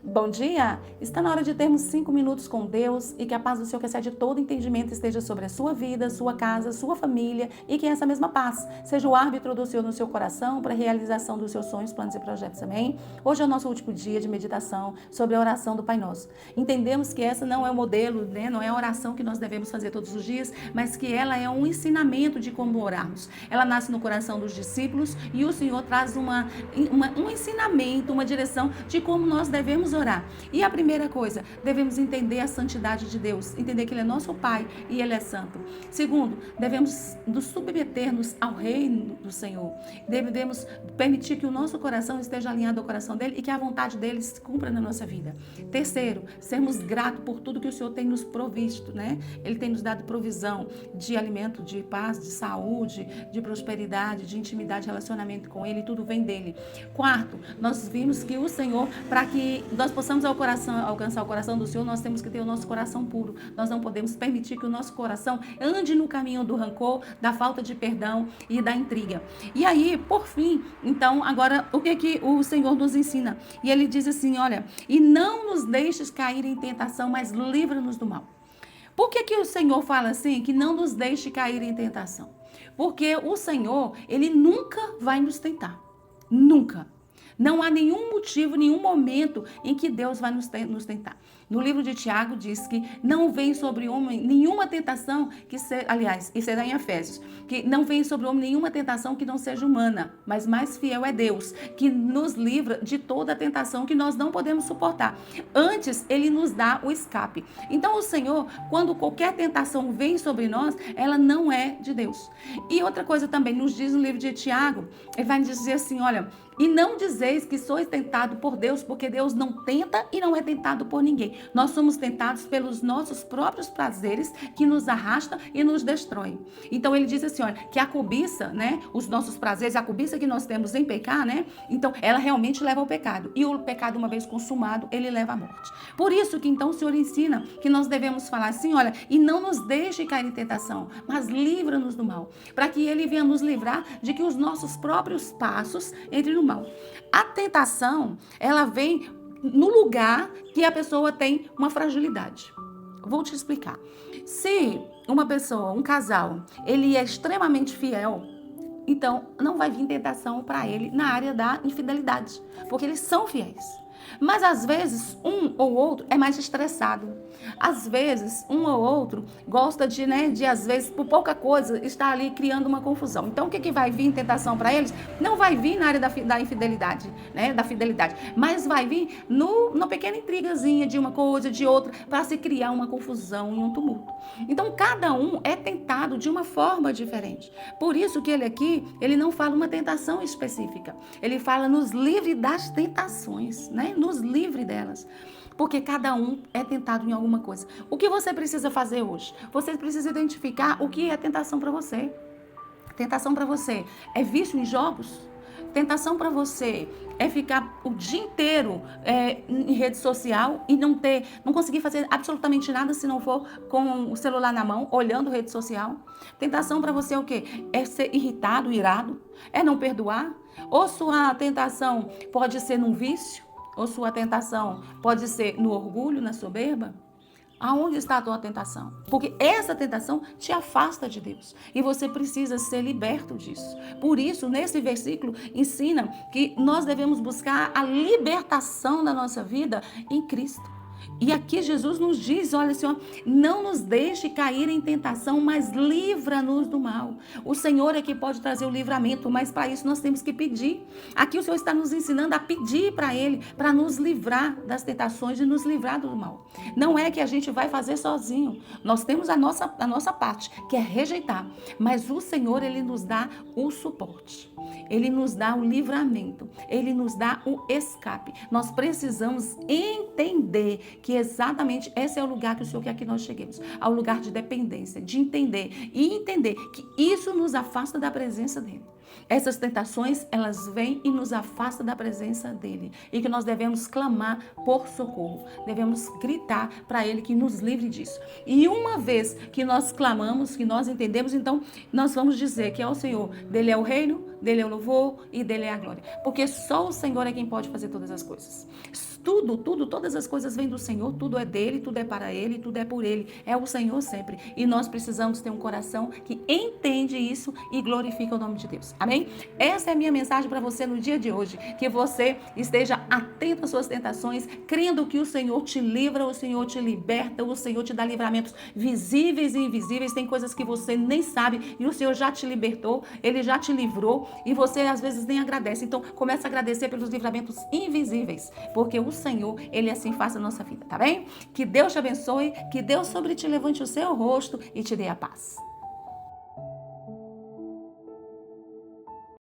Bom dia! Está na hora de termos 5 minutos com Deus e que a paz do Senhor, que excede todo entendimento, esteja sobre a sua vida, sua casa, sua família e que essa mesma paz seja o árbitro do Senhor no seu coração para a realização dos seus sonhos, planos e projetos. Amém? Hoje é o nosso último dia de meditação sobre a oração do Pai Nosso. Entendemos que essa não é o modelo, não é a oração que nós devemos fazer todos os dias, mas que ela é um ensinamento de como orarmos. Ela nasce no coração dos discípulos e o Senhor traz um ensinamento, uma direção de como nós devemos orar. E a primeira coisa, devemos entender a santidade de Deus, entender que Ele é nosso Pai e Ele é santo. Segundo, devemos nos submeter-nos ao reino do Senhor. Devemos permitir que o nosso coração esteja alinhado ao coração dele e que a vontade dele se cumpra na nossa vida. Terceiro, sermos gratos por tudo que o Senhor tem nos provisto, né? Ele tem nos dado provisão de alimento, de paz, de saúde, de prosperidade, de intimidade, relacionamento com Ele, tudo vem dele. Quarto, nós vimos que o Senhor, para que nós possamos alcançar o coração do Senhor, nós temos que ter o nosso coração puro. Nós não podemos permitir que o nosso coração ande no caminho do rancor, da falta de perdão e da intriga. E aí, por fim, então, agora, o que o Senhor nos ensina? E Ele diz assim, olha, e não nos deixes cair em tentação, mas livra-nos do mal. Por que o Senhor fala assim, que não nos deixe cair em tentação? Porque o Senhor, Ele nunca vai nos tentar. Nunca. Não há nenhum motivo, nenhum momento em que Deus vai nos tentar. No livro de Tiago diz que não vem sobre o homem nenhuma tentação que seja, aliás, isso é em Efésios, que não vem sobre o homem nenhuma tentação que não seja humana, mas mais fiel é Deus, que nos livra de toda tentação que nós não podemos suportar. Antes, Ele nos dá o escape. Então, o Senhor, quando qualquer tentação vem sobre nós, ela não é de Deus. E outra coisa também, nos diz no livro de Tiago, ele vai dizer assim, olha, e não dizeis que sois tentado por Deus, porque Deus não tenta e não é tentado por ninguém. Nós somos tentados pelos nossos próprios prazeres que nos arrastam e nos destroem. Então ele diz assim, olha, que a cobiça, né, os nossos prazeres, a cobiça que nós temos em pecar, né, então ela realmente leva ao pecado. E o pecado, uma vez consumado, ele leva à morte. Por isso que então o Senhor ensina que nós devemos falar assim, olha, e não nos deixe cair em tentação, mas livra-nos do mal, para que ele venha nos livrar de que os nossos próprios passos entrem no mal. A tentação, ela vem no lugar que a pessoa tem uma fragilidade. Vou te explicar. Se uma pessoa, um casal, ele é extremamente fiel, então não vai vir tentação para ele na área da infidelidade, porque eles são fiéis. Mas às vezes um ou outro é mais estressado. Às vezes um ou outro gosta de às vezes por pouca coisa estar ali criando uma confusão. Então o que vai vir em tentação para eles? Não vai vir na área da infidelidade, né, da fidelidade, mas vai vir numa pequena intrigazinha de uma coisa, de outra, para se criar uma confusão e um tumulto. Então cada um é tentado de uma forma diferente. Por isso que ele aqui, ele não fala uma tentação específica. Ele fala nos livre das tentações, né? Nos livre delas. Porque cada um é tentado em alguma coisa. O que você precisa fazer hoje? Você precisa identificar o que é tentação para você. Tentação para você é vício em jogos? Tentação para você é ficar o dia inteiro em rede social e não conseguir fazer absolutamente nada se não for com o celular na mão, olhando rede social? Tentação para você é o quê? É ser irritado, irado? É não perdoar? Ou sua tentação pode ser num vício? Ou sua tentação pode ser no orgulho, na soberba? Aonde está a tua tentação? Porque essa tentação te afasta de Deus. E você precisa ser liberto disso. Por isso, nesse versículo, ensina que nós devemos buscar a libertação da nossa vida em Cristo. E aqui Jesus nos diz, olha Senhor, não nos deixe cair em tentação, mas livra-nos do mal. O Senhor é que pode trazer o livramento, mas para isso nós temos que pedir. Aqui o Senhor está nos ensinando a pedir para Ele, para nos livrar das tentações e nos livrar do mal. Não é que a gente vai fazer sozinho. Nós temos a nossa parte, que é rejeitar. Mas o Senhor, Ele nos dá o suporte. Ele nos dá o livramento. Ele nos dá o escape. Nós precisamos entender que exatamente esse é o lugar que o Senhor quer que nós cheguemos, ao lugar de dependência, de entender e entender que isso nos afasta da presença dele. Essas tentações, elas vêm e nos afastam da presença dele e que nós devemos clamar por socorro, devemos gritar para ele que nos livre disso. E uma vez que nós clamamos, que nós entendemos, então nós vamos dizer que é o Senhor, dele é o reino, dele é o louvor e dele é a glória, porque só o Senhor é quem pode fazer todas as coisas. todas as coisas vêm do Senhor, tudo é dele, tudo é para ele, tudo é por ele. É o Senhor sempre. E nós precisamos ter um coração que entende isso e glorifica o nome de Deus. Amém? Essa é a minha mensagem para você no dia de hoje. Que você esteja atento às suas tentações, crendo que o Senhor te livra, o Senhor te liberta, o Senhor te dá livramentos visíveis e invisíveis. Tem coisas que você nem sabe e o Senhor já te libertou, Ele já te livrou e você às vezes nem agradece. Então comece a agradecer pelos livramentos invisíveis, porque o Senhor, Ele assim faz a nossa vida, tá bem? Que Deus te abençoe, que Deus sobre ti levante o seu rosto e te dê a paz.